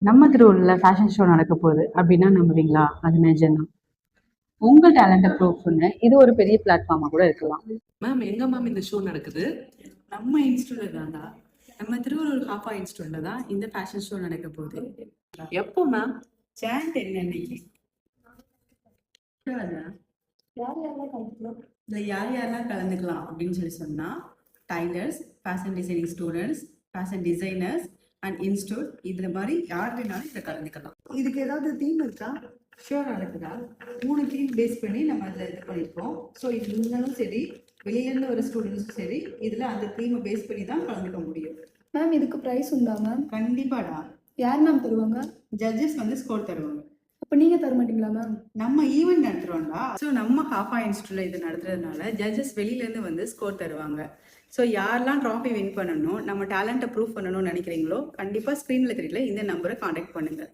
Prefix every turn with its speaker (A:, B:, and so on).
A: நம்ம திருவள்ளூர்ல fashion show நடக்க போகுது அப்படின்னா நம்புவீங்களா? அது நிஜம்தான். உங்க டேலண்ட்டை ப்ரூவ் பண்ண இது ஒரு பெரிய பிளாட்ஃபார்மா கூட இருக்கலாம்.
B: மேம் எங்க மேம் இந்த ஷோ நடக்குது?
C: நம்ம இன்ஸ்டியூட்ல தான்டா. நம்ம திருவள்ளூர் ஹாஃபா இன்ஸ்டியூட்ல தான் இந்த ஃபேஷன் ஷோ நடக்க போகுது.
B: எப்போ மேம்?
C: ஜான் 10 அன்னைக்கு. இதுல யார் யாரெல்லாம் கலந்துக்கலாம் அப்படின்னு சொன்னா tailors, fashion designing students, fashion designers and institute இதுல மாதிரி யார் வேணாலும் இதில் கலந்துக்கலாம். இதுக்கு ஏதாவது தீம் இருக்கா? ஷோரா இருக்குதா? 3 தீம் பேஸ் பண்ணி நம்ம அதில் இது பண்ணியிருக்கோம். ஸோ இது இருந்தாலும் சரி, வெளியிலேருந்து வர ஸ்டூடெண்ட்ஸும் சரி, இதில் அந்த தீமை பேஸ் பண்ணி தான் கலந்துக்க முடியும்.
D: மேம் இதுக்கு ப்ரைஸ் உண்டா மேம்?
C: கண்டிப்பாடா.
D: யார் மேம் தருவாங்க?
C: ஜட்ஜஸ் வந்து ஸ்கோர் தருவாங்க.
D: அப்போ நீங்கள் தர மாட்டீங்களா மேம்?
C: நம்ம ஈவெண்ட் நடத்துகிறோம்டா. ஸோ நம்ம ஹாஃபா இன்ஸ்டியூட்ல இது நடத்துறதுனால ஜட்ஜஸ் வெளியிலேருந்து வந்து ஸ்கோர் தருவாங்க. ஸோ யாரெல்லாம் ட்ராஃபி வின் பண்ணணும், நம்ம டேலண்ட்டை ப்ரூவ் பண்ணணும்னு நினைக்கிறீங்களோ கண்டிப்பாக ஸ்க்ரீனில் தெரியல இந்த நம்பரை காண்டாக்ட் பண்ணுங்கள்.